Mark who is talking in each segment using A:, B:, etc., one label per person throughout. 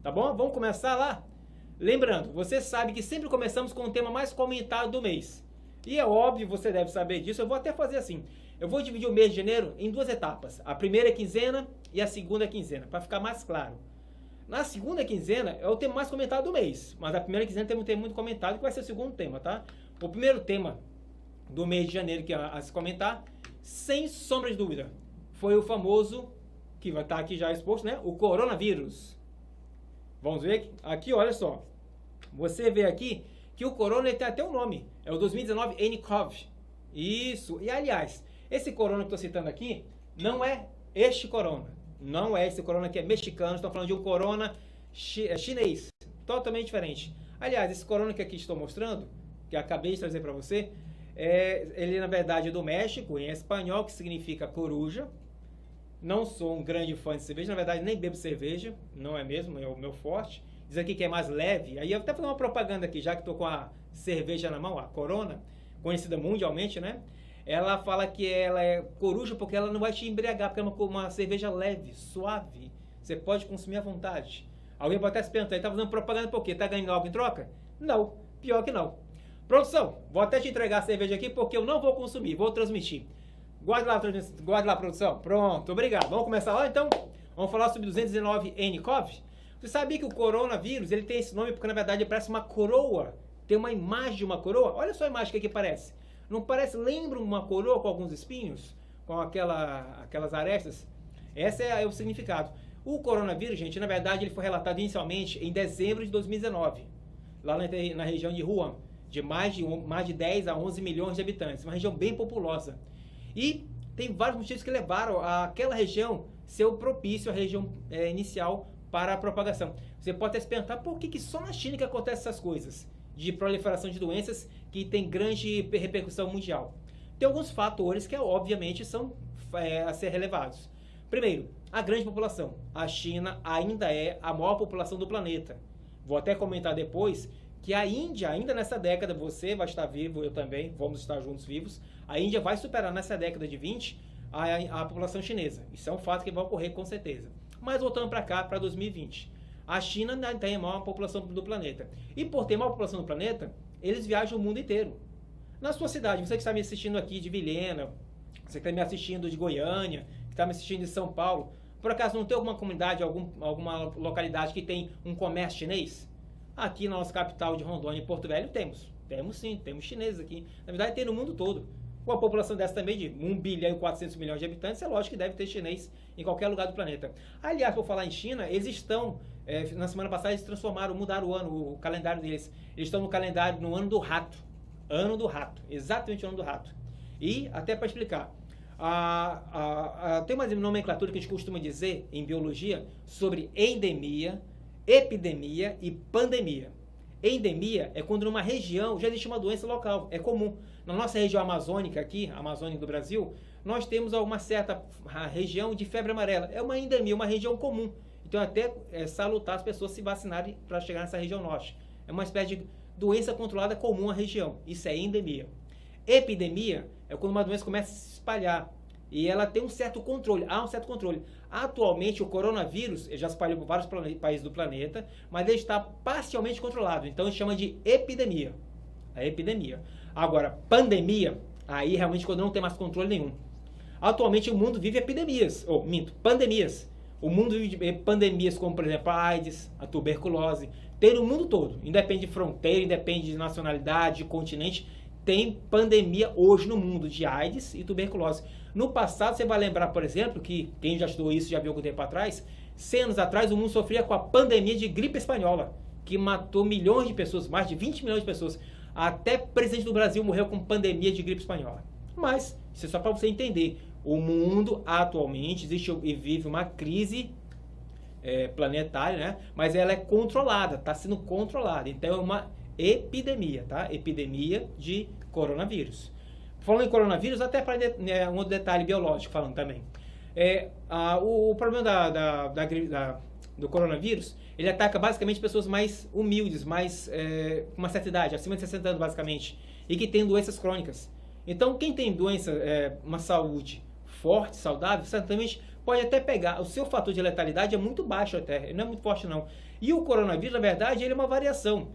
A: tá bom? Vamos começar lá? Lembrando, você sabe que sempre começamos com o tema mais comentado do mês. E é óbvio, você deve saber disso, eu vou até fazer assim. Eu vou dividir o mês de janeiro em duas etapas. A primeira quinzena e a segunda quinzena, para ficar mais claro. Na segunda quinzena é o tema mais comentado do mês, mas a primeira quinzena tem um tema muito comentado, que vai ser o segundo tema, tá? O primeiro tema do mês de janeiro que a se comentar, sem sombra de dúvida, foi o famoso, que vai estar aqui já exposto, né? O coronavírus. Vamos ver aqui, olha só. Você vê aqui que o corona tem até um nome, é o 2019 nCoV. Isso, e aliás, esse corona que estou citando aqui, não é este corona. Não é esse corona que é mexicano, estamos falando de um corona chinês, totalmente diferente. Aliás, esse corona que aqui estou mostrando, que acabei de trazer para você, ele na verdade é do México, em espanhol, que significa coruja. Não sou um grande fã de cerveja, na verdade nem bebo cerveja, não é mesmo, é o meu forte. Diz aqui que é mais leve, aí eu vou até fazer uma propaganda aqui, já que estou com a cerveja na mão, a Corona, conhecida mundialmente, né? Ela fala que ela é coruja porque ela não vai te embriagar, porque é uma cerveja leve, suave, você pode consumir à vontade. Alguém pode até se perguntar, ele está fazendo propaganda por quê? Está ganhando algo em troca? Não, pior que não. Produção, vou até te entregar a cerveja aqui porque eu não vou consumir, vou transmitir. Guarde lá, produção. Pronto, obrigado. Vamos começar lá, então? Vamos falar sobre 219 nCoV. Você sabia que o coronavírus, ele tem esse nome porque, na verdade, ele parece uma coroa. Tem uma imagem de uma coroa. Olha só a imagem que aqui parece. Não parece? Lembra uma coroa com alguns espinhos? Com aquelas arestas? Esse é o significado. O coronavírus, gente, na verdade, ele foi relatado inicialmente em dezembro de 2019. Lá na região de Wuhan. De mais de 10 a 11 milhões de habitantes. Uma região bem populosa. E tem vários motivos que levaram aquela região ser o propício, a região inicial para a propagação. Você pode até se perguntar por que só na China que acontecem essas coisas, de proliferação de doenças que tem grande repercussão mundial. Tem alguns fatores que, obviamente, são a ser relevados. Primeiro, a grande população. A China ainda é a maior população do planeta. Vou até comentar depois que a Índia, ainda nessa década, você vai estar vivo, eu também, vamos estar juntos vivos, a Índia vai superar nessa década de 20 a população chinesa. Isso é um fato que vai ocorrer com certeza. Mas voltando para cá, para 2020, a China ainda tem a maior população do planeta. E por ter a maior população do planeta, eles viajam o mundo inteiro. Na sua cidade, você que está me assistindo aqui de Vilhena, você que está me assistindo de Goiânia, que está me assistindo de São Paulo, por acaso não tem alguma comunidade, alguma localidade que tem um comércio chinês? Aqui na nossa capital de Rondônia, em Porto Velho, temos. Temos sim, temos chineses aqui. Na verdade, tem no mundo todo. Com a população dessa também de 1 bilhão e 400 milhões de habitantes, é lógico que deve ter chinês em qualquer lugar do planeta. Aliás, por falar em China, eles estão, na semana passada eles transformaram, mudaram o ano, o calendário deles. Eles estão no calendário, no ano do rato. Ano do rato, exatamente o ano do rato. E, até para explicar, tem uma nomenclatura que a gente costuma dizer em biologia sobre endemia, epidemia e pandemia. Endemia é quando numa região já existe uma doença local, é comum. Na nossa região amazônica aqui, Amazônia do Brasil, nós temos uma certa região de febre amarela. É uma endemia, uma região comum. Então até salutar as pessoas se vacinarem para chegar nessa região norte. É uma espécie de doença controlada comum à região. Isso é endemia. Epidemia é quando uma doença começa a se espalhar. E ela tem um certo controle, há um certo controle. Atualmente o coronavírus já se espalhou por vários países do planeta, mas ele está parcialmente controlado, então a gente chama de epidemia. A epidemia. Agora, pandemia, aí realmente quando não tem mais controle nenhum. Atualmente o mundo vive epidemias, pandemias. O mundo vive pandemias como, por exemplo, a AIDS, a tuberculose, tem no mundo todo, independe de fronteira, independe de nacionalidade, de continente, tem pandemia hoje no mundo de AIDS e tuberculose. No passado, você vai lembrar, por exemplo, que quem já estudou isso já viu algum tempo atrás, 100 anos atrás o mundo sofria com a pandemia de gripe espanhola, que matou milhões de pessoas, mais de 20 milhões de pessoas. Até o presidente do Brasil morreu com pandemia de gripe espanhola. Mas, isso é só para você entender, o mundo atualmente existe e vive uma crise planetária, né? Mas ela é controlada, está sendo controlada. Então é uma epidemia, tá? Epidemia de coronavírus. Falando em coronavírus, até para um outro detalhe biológico falando também. O problema do coronavírus, ele ataca basicamente pessoas mais humildes, mais com uma certa idade, acima de 60 anos basicamente, e que têm doenças crônicas. Então, quem tem doença, uma saúde forte, saudável, certamente pode até pegar. O seu fator de letalidade é muito baixo até, não é muito forte não. E o coronavírus, na verdade, ele é uma variação.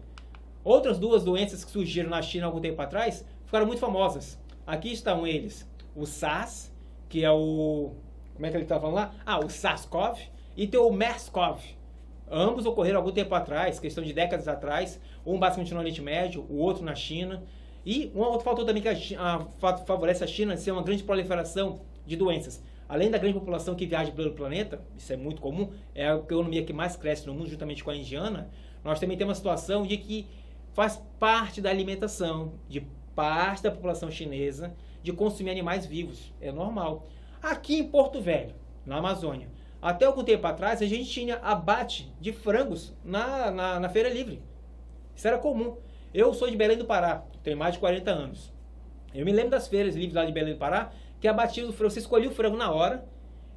A: Outras duas doenças que surgiram na China há algum tempo atrás ficaram muito famosas. Aqui estão eles, o SARS, que é o... Como é que ele está falando lá? Ah, o SARS-CoV, e tem o MERS-CoV. Ambos ocorreram há algum tempo atrás, questão de décadas atrás, um basicamente no Oriente Médio, o outro na China. E um outro fator também que favorece a China ser uma grande proliferação de doenças. Além da grande população que viaja pelo planeta, isso é muito comum, é a economia que mais cresce no mundo, juntamente com a indiana, nós também temos uma situação de que faz parte da alimentação de parte da população chinesa de consumir animais vivos. É normal. Aqui em Porto Velho, na Amazônia, até algum tempo atrás, a gente tinha abate de frangos na feira livre. Isso era comum. Eu sou de Belém do Pará, tenho mais de 40 anos. Eu me lembro das feiras livres lá de Belém do Pará, que abatiam o frango. Você escolhia o frango na hora,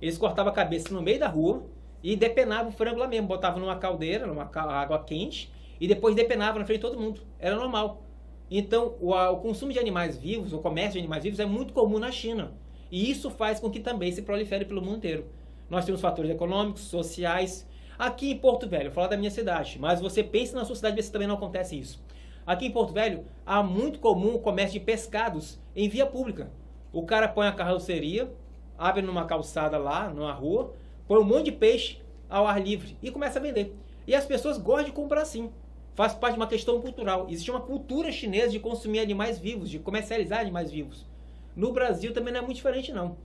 A: eles cortavam a cabeça no meio da rua e depenavam o frango lá mesmo. Botavam numa caldeira, numa água quente, e depois depenavam na frente de todo mundo. Era normal. Então, o consumo de animais vivos, o comércio de animais vivos é muito comum na China. E isso faz com que também se prolifere pelo mundo inteiro. Nós temos fatores econômicos, sociais. Aqui em Porto Velho, eu vou falar da minha cidade, mas você pensa na sua cidade, vê se também não acontece isso. Aqui em Porto Velho, há muito comum o comércio de pescados em via pública. O cara põe a carroceria, abre numa calçada lá, numa rua, põe um monte de peixe ao ar livre e começa a vender. E as pessoas gostam de comprar assim. Faz parte de uma questão cultural. Existe uma cultura chinesa de consumir animais vivos, de comercializar animais vivos. No Brasil também não é muito diferente, não.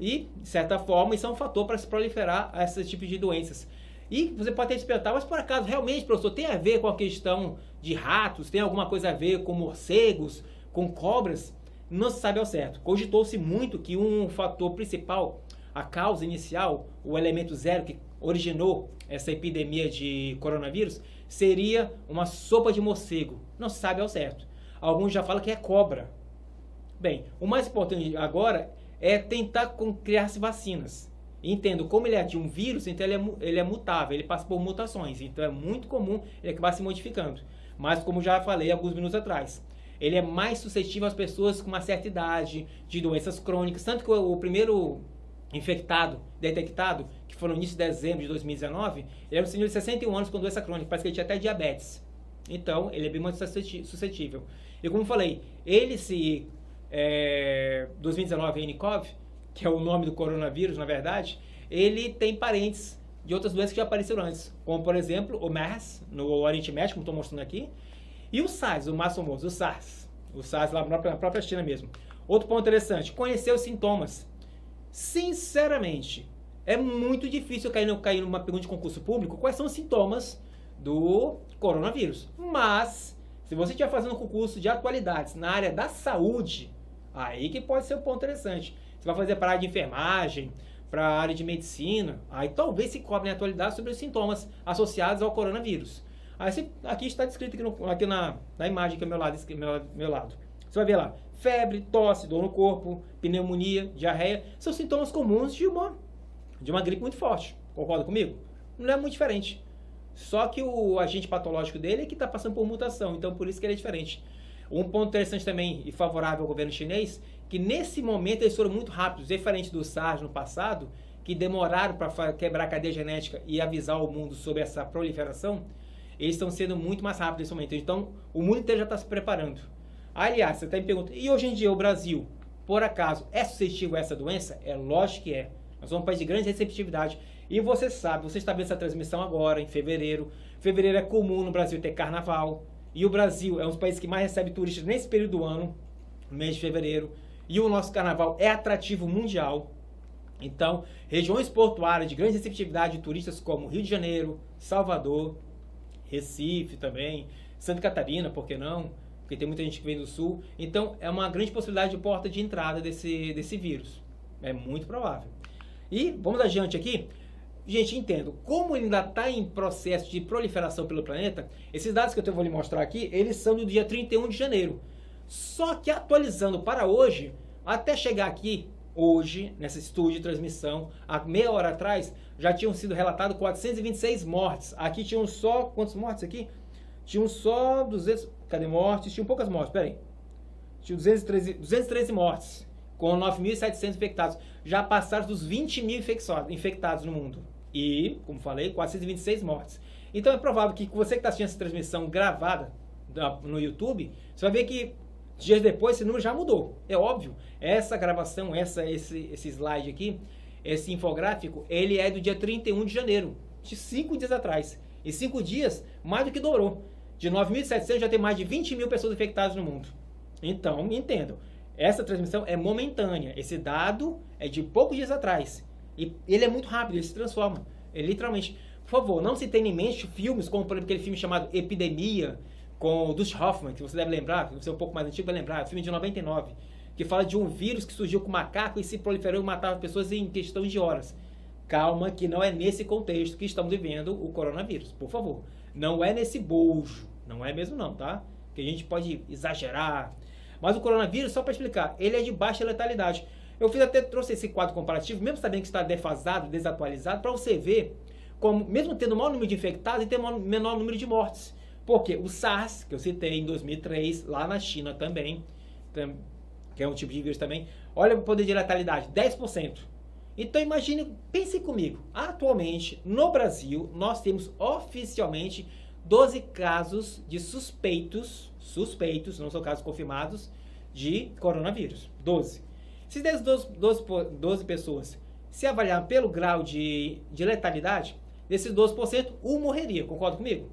A: E, de certa forma, isso é um fator para se proliferar esse tipo de doenças. E você pode ter se perguntar, mas por acaso, realmente, professor, tem a ver com a questão de ratos? Tem alguma coisa a ver com morcegos, com cobras? Não se sabe ao certo. Cogitou-se muito que um fator principal, a causa inicial, o elemento zero que originou essa epidemia de coronavírus, seria uma sopa de morcego. Não se sabe ao certo. Alguns já falam que é cobra. Bem, o mais importante agora é tentar criar-se vacinas. Entendo, como ele é de um vírus, então ele é mutável, ele passa por mutações. Então é muito comum ele acabar se modificando. Mas como já falei alguns minutos atrás, ele é mais suscetível às pessoas com uma certa idade, de doenças crônicas. Tanto que o primeiro infectado, detectado, que foi no início de dezembro de 2019, ele era um senhor de 61 anos com doença crônica, parece que ele tinha até diabetes. Então, ele é bem muito suscetível. E como eu falei, ele 2019 nCoV, que é o nome do coronavírus, na verdade, ele tem parentes de outras doenças que já apareceram antes, como, por exemplo, o MERS, no Oriente Médio, como estou mostrando aqui, e o SARS, o mais famoso, o SARS lá na própria China mesmo. Outro ponto interessante, conhecer os sintomas. Sinceramente, é muito difícil cair numa pergunta de concurso público quais são os sintomas do coronavírus. Mas, se você estiver fazendo um concurso de atualidades na área da saúde, aí que pode ser um ponto interessante. Você vai fazer para a área de enfermagem, para a área de medicina, aí talvez se cobre na atualidade sobre os sintomas associados ao coronavírus. Aí aqui está descrito aqui na imagem que é meu lado. Você vai ver lá, febre, tosse, dor no corpo, pneumonia, diarreia, são sintomas comuns de uma gripe muito forte. Concorda comigo? Não é muito diferente. Só que o agente patológico dele é que está passando por mutação, então por isso que ele é diferente. Um ponto interessante também e favorável ao governo chinês, que nesse momento eles foram muito rápidos, diferente do SARS no passado, que demoraram para quebrar a cadeia genética e avisar o mundo sobre essa proliferação, eles estão sendo muito mais rápidos nesse momento. Então, o mundo inteiro já está se preparando. Aliás, você está me perguntando, e hoje em dia o Brasil, por acaso, é suscetível a essa doença? É lógico que é. Nós somos um país de grande receptividade. E você sabe, você está vendo essa transmissão agora, em fevereiro. Fevereiro é comum no Brasil ter carnaval. E o Brasil é um dos países que mais recebe turistas nesse período do ano, no mês de fevereiro. E o nosso carnaval é atrativo mundial. Então, regiões portuárias de grande receptividade de turistas como Rio de Janeiro, Salvador, Recife também, Santa Catarina, por que não? Porque tem muita gente que vem do sul. Então, é uma grande possibilidade de porta de entrada desse vírus. É muito provável. E, vamos adiante aqui. Gente, entendo, como ele ainda está em processo de proliferação pelo planeta, esses dados que eu vou lhe mostrar aqui, eles são do dia 31 de janeiro. Só que atualizando para hoje, até chegar aqui, hoje, nessa estúdio de transmissão, há meia hora atrás, já tinham sido relatados 426 mortes. Aqui tinham só, quantos mortes aqui? Tinham só 200, cadê mortes? Tinham poucas mortes, peraí. Tinham 213 mortes, com 9.700 infectados. Já passaram dos 20 mil infectados no mundo. E, como falei, 426 mortes. Então é provável que você que está assistindo essa transmissão gravada no YouTube, você vai ver que dias depois esse número já mudou. É óbvio, essa gravação, esse slide aqui, esse infográfico, ele é do dia 31 de janeiro, de 5 dias atrás. Em 5 dias, mais do que dobrou. De 9.700 já tem mais de 20 mil pessoas infectadas no mundo. Então, entendam, essa transmissão é momentânea. Esse dado é de poucos dias atrás. E ele é muito rápido, ele se transforma. Ele literalmente... Por favor, não se tenha em mente filmes como, por exemplo, aquele filme chamado Epidemia, com o Dustin Hoffman, que você deve lembrar, você é um pouco mais antigo vai lembrar, é um filme de 99, que fala de um vírus que surgiu com macaco e se proliferou e matava pessoas em questão de horas. Calma, que não é nesse contexto que estamos vivendo o coronavírus, por favor. Não é nesse bojo, não é mesmo não, tá? Que a gente pode exagerar. Mas o coronavírus, só para explicar, ele é de baixa letalidade. Eu trouxe esse quadro comparativo, mesmo sabendo que está defasado, desatualizado, para você ver como, mesmo tendo o maior número de infectados, e tem o menor número de mortes. Porque o SARS, que eu citei em 2003, lá na China também, que é um tipo de vírus também, olha o poder de letalidade, 10%. Então imagine, pense comigo, atualmente no Brasil nós temos oficialmente 12 casos de suspeitos, não são casos confirmados, de coronavírus. 12. Se dessas 12 pessoas se avaliar pelo grau de letalidade, desses 12%, um morreria, concorda comigo?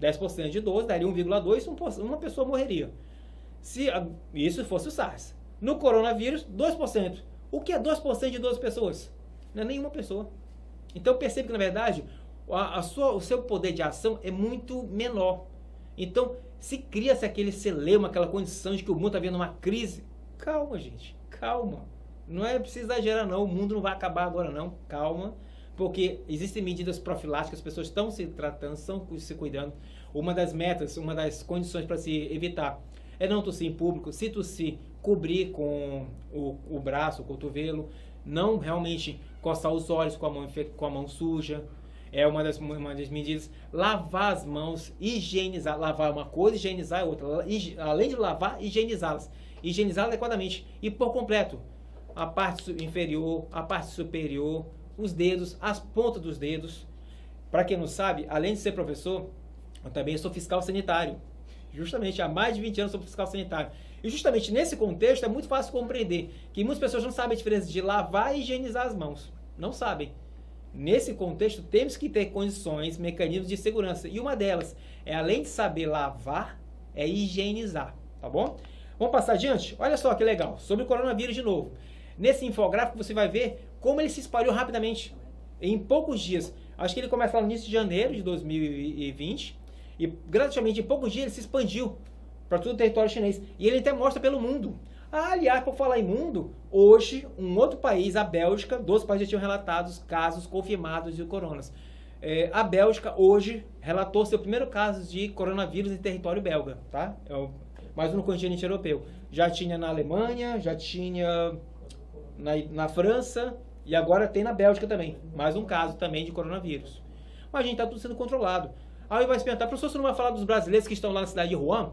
A: 10% de 12 daria 1,2, uma pessoa morreria. Se isso fosse o SARS. No coronavírus, 2%. O que é 2% de 12 pessoas? Não é nenhuma pessoa. Então percebe que, na verdade, o seu poder de ação é muito menor. Então, se cria-se aquele celeuma, aquela condição de que o mundo está vendo uma crise. Calma, gente, calma. Não é preciso exagerar, não. O mundo não vai acabar agora, não. Calma. Porque existem medidas profiláticas, as pessoas estão se tratando, estão se cuidando. Uma das metas, uma das condições para se evitar é não tossir em público. Se tossir, cobrir com o braço, o cotovelo. Não realmente coçar os olhos com a mão suja. É uma das medidas. Lavar as mãos, higienizar. Lavar é uma coisa, higienizar é outra. Além de lavar, higienizá-las. Higienizá-las adequadamente. E por completo, a parte inferior, a parte superior, os dedos, as pontas dos dedos. Para quem não sabe, além de ser professor, eu também sou fiscal sanitário. Justamente, há mais de 20 anos sou fiscal sanitário. E justamente nesse contexto é muito fácil compreender que muitas pessoas não sabem a diferença de lavar e higienizar as mãos. Não sabem. Nesse contexto, temos que ter condições, mecanismos de segurança. E uma delas é, além de saber lavar, é higienizar. Tá bom? Vamos passar adiante? Olha só que legal. Sobre o coronavírus de novo. Nesse infográfico você vai ver como ele se espalhou rapidamente. Em poucos dias. Acho que ele começa lá no início de janeiro de 2020. E gradativamente, em poucos dias, ele se expandiu para todo o território chinês. E ele até mostra pelo mundo. Aliás, por falar em mundo, hoje, um outro país, a Bélgica, 12 países já tinham relatado casos confirmados de coronas. A Bélgica, hoje, relatou seu primeiro caso de coronavírus em território belga. Tá? Mais um no continente europeu. Já tinha na Alemanha, já tinha na França e agora tem na Bélgica também. Mais um caso também de coronavírus. Mas a gente está tudo sendo controlado. Aí vai se perguntar, professor, você não vai falar dos brasileiros que estão lá na cidade de Wuhan,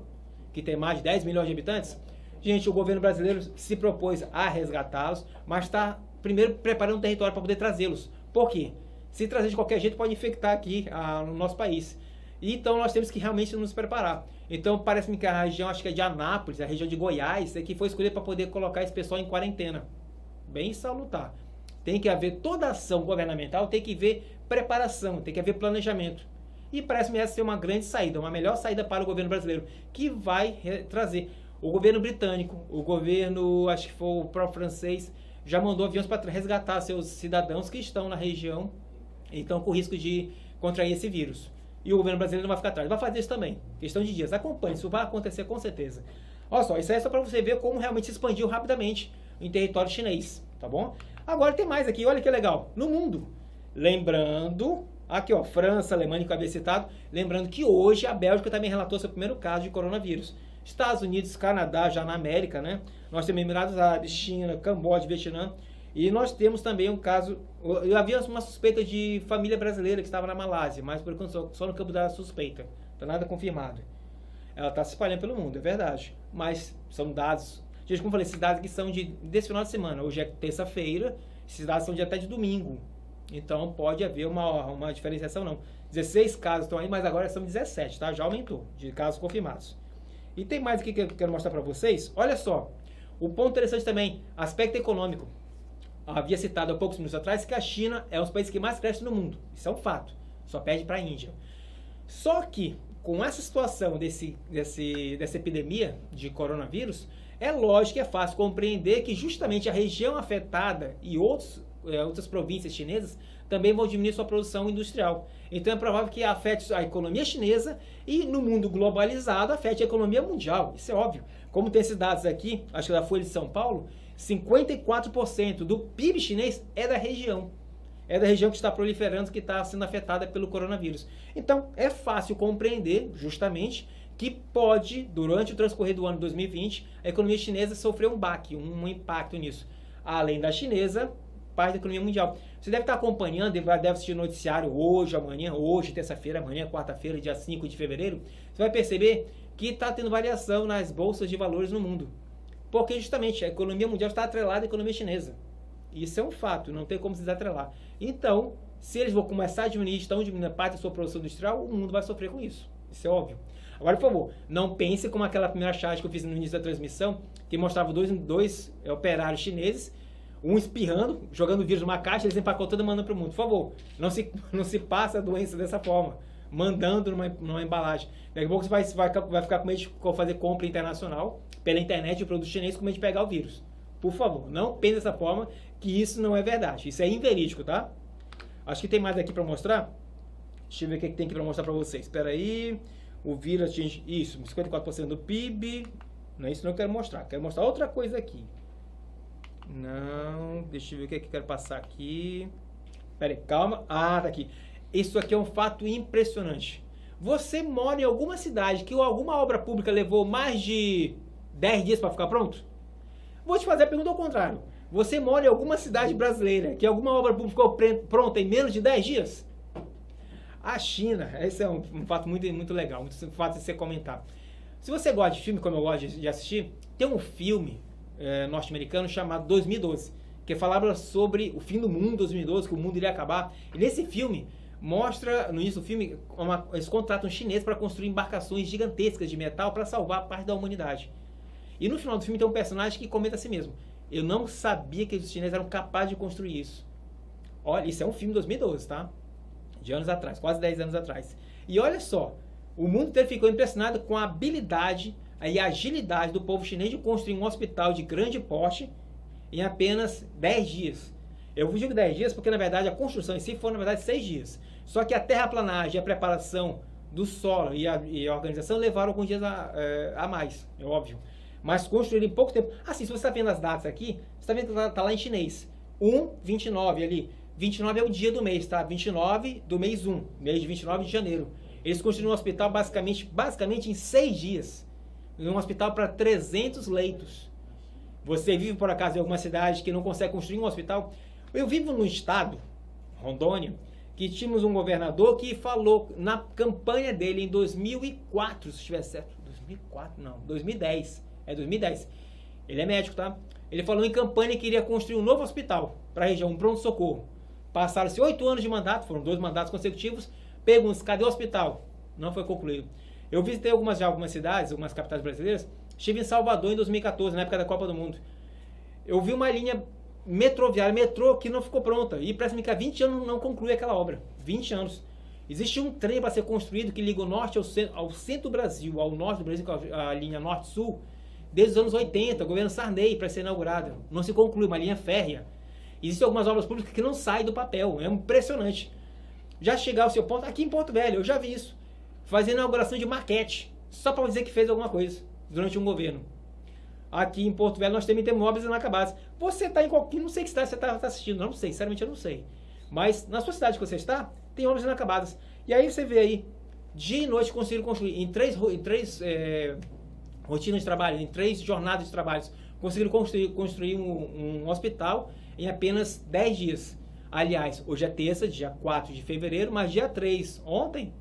A: que tem mais de 10 milhões de habitantes? Gente, o governo brasileiro se propôs a resgatá-los, mas está primeiro preparando um território para poder trazê-los. Por quê? Se trazer de qualquer jeito pode infectar aqui no nosso país. E então nós temos que realmente nos preparar. Então parece-me que a região, acho que é de Anápolis, a região de Goiás, é que foi escolhida para poder colocar esse pessoal em quarentena. Bem salutar. Tem que haver toda ação governamental, tem que haver preparação, tem que haver planejamento. E parece-me essa ser uma grande saída, uma melhor saída para o governo brasileiro, que vai trazer. O governo britânico, o governo, acho que foi o próprio francês, já mandou aviões para resgatar seus cidadãos que estão na região, então com risco de contrair esse vírus. E o governo brasileiro não vai ficar atrás, vai fazer isso também, questão de dias. Acompanhe, isso vai acontecer com certeza. Olha só, isso aí é só para você ver como realmente se expandiu rapidamente em território chinês, tá bom? Agora tem mais aqui, olha que legal, no mundo. Lembrando... Aqui, ó, França, Alemanha, que eu havia citado. Lembrando que hoje a Bélgica também relatou seu primeiro caso de coronavírus. Estados Unidos, Canadá, já na América, né? Nós temos Emirados Árabes, China, Camboja, Vietnã. E nós temos também um caso... Eu havia uma suspeita de família brasileira que estava na Malásia, mas por enquanto só no campo da suspeita. Não está nada confirmado. Ela está se espalhando pelo mundo, é verdade. Mas são dados... Gente, como eu falei, esses dados aqui são desse final de semana. Hoje é terça-feira, esses dados são de até de domingo. Então pode haver uma diferenciação não. 16 casos estão aí, mas agora são 17, tá? Já aumentou de casos confirmados. E tem mais aqui que eu quero mostrar para vocês. Olha só, o ponto interessante também, aspecto econômico. Havia citado há poucos minutos atrás que a China é um dos países que mais cresce no mundo. Isso é um fato. Só perde para a Índia. Só que, com essa situação dessa epidemia de coronavírus, é lógico que é fácil compreender que justamente a região afetada e outras províncias chinesas também vão diminuir sua produção industrial. Então é provável que afete a economia chinesa e no mundo globalizado afete a economia mundial. Isso é óbvio. Como tem esses dados aqui, acho que da Folha de São Paulo, 54% do PIB chinês é da região. É da região que está proliferando, que está sendo afetada pelo coronavírus. Então é fácil compreender, justamente, que pode, durante o transcorrer do ano 2020, a economia chinesa sofrer um baque, um impacto nisso. Além da chinesa, parte da economia mundial. Você deve estar acompanhando, deve assistir o noticiário hoje, amanhã, hoje, terça-feira, amanhã, quarta-feira, dia 5 de fevereiro. Você vai perceber que está tendo variação nas bolsas de valores no mundo. Porque justamente a economia mundial está atrelada à economia chinesa. Isso é um fato, não tem como se desatrelar. Então, se eles vão começar a diminuir, estão diminuindo parte da sua produção industrial, o mundo vai sofrer com isso. Isso é óbvio. Agora, por favor, não pense como aquela primeira charge que eu fiz no início da transmissão, que mostrava dois operários chineses, um espirrando, jogando vírus numa caixa, eles empacotando e mandando para o mundo. Por favor, não se passa a doença dessa forma, mandando numa embalagem. Daqui a pouco você vai ficar com medo de fazer compra internacional pela internet de produto chinês com medo de pegar o vírus. Por favor, não pense dessa forma, que isso não é verdade. Isso é inverídico, tá? Acho que tem mais aqui para mostrar. Deixa eu ver o que tem aqui para mostrar para vocês. Espera aí. O vírus atinge, isso, 54% do PIB. Não é isso que eu quero mostrar. Quero mostrar outra coisa aqui. Não, deixa eu ver o que eu quero passar aqui. Espera aí, calma. Ah, tá aqui. Isso aqui é um fato impressionante. Você mora em alguma cidade que alguma obra pública levou mais de 10 dias para ficar pronto? Vou te fazer a pergunta ao contrário. Você mora em alguma cidade brasileira que alguma obra pública ficou pronta em menos de 10 dias? A China, esse é um fato muito legal, muito fato de você comentar. Se você gosta de filme, como eu gosto de assistir, tem um filme norte-americano chamado 2012, que falava sobre o fim do mundo 2012, que o mundo iria acabar. E nesse filme, mostra, no início do filme, eles contratam um chinês para construir embarcações gigantescas de metal para salvar parte da humanidade. E no final do filme tem um personagem que comenta a si mesmo: eu não sabia que os chineses eram capazes de construir isso. Olha, isso é um filme de 2012, tá? De anos atrás, quase 10 anos atrás. E olha só, o mundo inteiro ficou impressionado com a habilidade e a agilidade do povo chinês de construir um hospital de grande porte em apenas 10 dias. Eu digo 10 dias porque, na verdade, a construção em si foi, na verdade, 6 dias. Só que a terraplanagem, a preparação do solo e a organização levaram alguns dias a mais, é óbvio. Mas construíram em pouco tempo. Assim, se você está vendo as datas aqui, você está vendo que está lá em chinês. 29 ali. 29 é o dia do mês, tá? 29 do mês 1, mês de 29 de janeiro. Eles construíram um hospital basicamente em 6 dias. Um hospital para 300 leitos. Você vive, por acaso, em alguma cidade que não consegue construir um hospital? Eu vivo num estado, Rondônia, que tínhamos um governador que falou na campanha dele em 2004, se estiver certo. 2004? Não, 2010. É 2010. Ele é médico, tá? Ele falou em campanha que iria construir um novo hospital para a região, um pronto-socorro. Passaram-se 8 anos de mandato, foram 2 mandatos consecutivos. Perguntas, cadê o hospital? Não foi concluído. Eu visitei algumas cidades, algumas capitais brasileiras. Estive em Salvador em 2014, na época da Copa do Mundo. Eu vi uma linha metroviária, metrô, que não ficou pronta. E parece-me que há 20 anos não concluiu aquela obra. 20 anos. Existe um trem para ser construído que liga o norte ao centro do Brasil, ao norte do Brasil, a linha norte-sul, desde os anos 80, o governo Sarney, para ser inaugurada. Não se conclui, uma linha férrea. Existem algumas obras públicas que não saem do papel, é impressionante. Já chegar ao seu ponto, aqui em Porto Velho, eu já vi isso. Fazer inauguração de maquete, só para dizer que fez alguma coisa durante um governo. Aqui em Porto Velho nós também temos obras inacabadas. Você está em qualquer, não sei que cidade você está assistindo, não sei, sinceramente eu não sei. Mas na sua cidade que você está, tem obras inacabadas. E aí você vê aí, dia e noite conseguiram construir, em três rotinas de trabalho, em 3 jornadas de trabalho, conseguiram construir um hospital em apenas 10 dias. Aliás, hoje é terça, dia 4 de fevereiro, mas dia 3, ontem,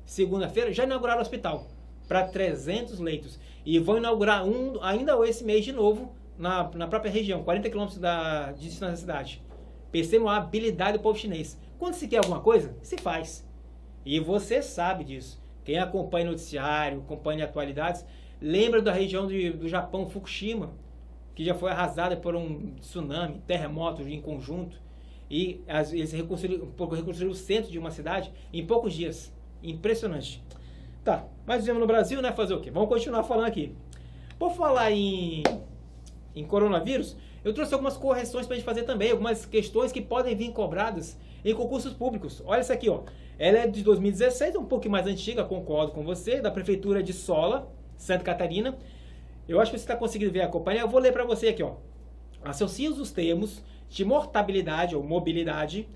A: segunda-feira, já inauguraram o hospital para 300 leitos. E vão inaugurar um ainda esse mês de novo na própria região, 40 quilômetros de distância da cidade. Percebam a habilidade do povo chinês. Quando se quer alguma coisa, se faz. E você sabe disso. Quem acompanha noticiário, acompanha atualidades, lembra da região do Japão, Fukushima, que já foi arrasada por um tsunami, terremoto em conjunto. E eles reconstruíram o centro de uma cidade em poucos dias. Impressionante. Tá, mas vivemos no Brasil, né? Fazer o quê? Vamos continuar falando aqui. Por falar em coronavírus, eu trouxe algumas correções para a gente fazer também, algumas questões que podem vir cobradas em concursos públicos. Olha essa aqui, ó. Ela é de 2016, um pouco mais antiga, concordo com você, da Prefeitura de Sola, Santa Catarina. Eu acho que você está conseguindo ver, acompanhar. Eu vou ler para você aqui, ó. Associa os termos de mortabilidade ou mobilidade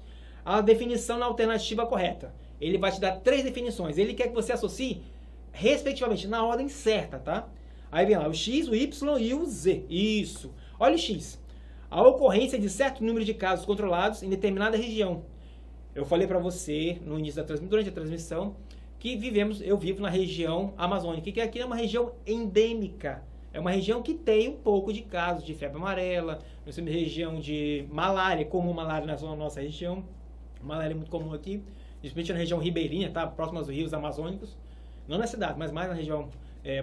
A: à definição na alternativa correta. Ele vai te dar 3 definições. Ele quer que você associe, respectivamente, na ordem certa, tá? Aí vem lá o X, o Y e o Z. Isso. Olha o X. A ocorrência de certo número de casos controlados em determinada região. Eu falei para você no início da transmissão, durante a transmissão, que eu vivo na região amazônica, que aqui é uma região endêmica. É uma região que tem um pouco de casos de febre amarela, nós temos região de malária, comum malária na nossa região. Malária é muito comum aqui, principalmente na região ribeirinha, tá? Próxima aos rios amazônicos. Não na cidade, mas mais na região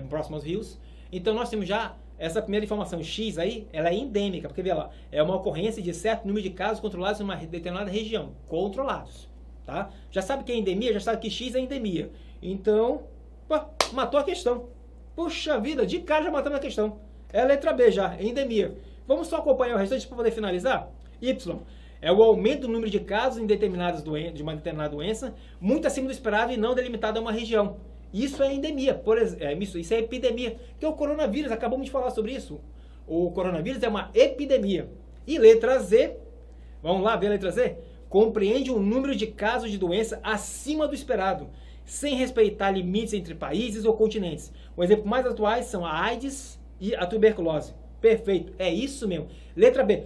A: próxima aos rios. Então nós temos já essa primeira informação, X aí, ela é endêmica, porque vê lá, é uma ocorrência de certo número de casos controlados em uma determinada região, controlados, tá? Já sabe que é endemia, já sabe que X é endemia. Então, pô, matou a questão. Puxa vida, de cara já matamos a questão. É a letra B já, é endemia. Vamos só acompanhar o restante para poder finalizar? Y é o aumento do número de casos em de uma determinada doença, muito acima do esperado e não delimitado a uma região. Isso é endemia, por exemplo, isso é epidemia, que é o coronavírus, acabamos de falar sobre isso. O coronavírus é uma epidemia. E letra Z, vamos lá ver a letra Z? Compreende um número de casos de doença acima do esperado, sem respeitar limites entre países ou continentes. Os exemplos mais atuais são a AIDS e a tuberculose. Perfeito, é isso mesmo. Letra B,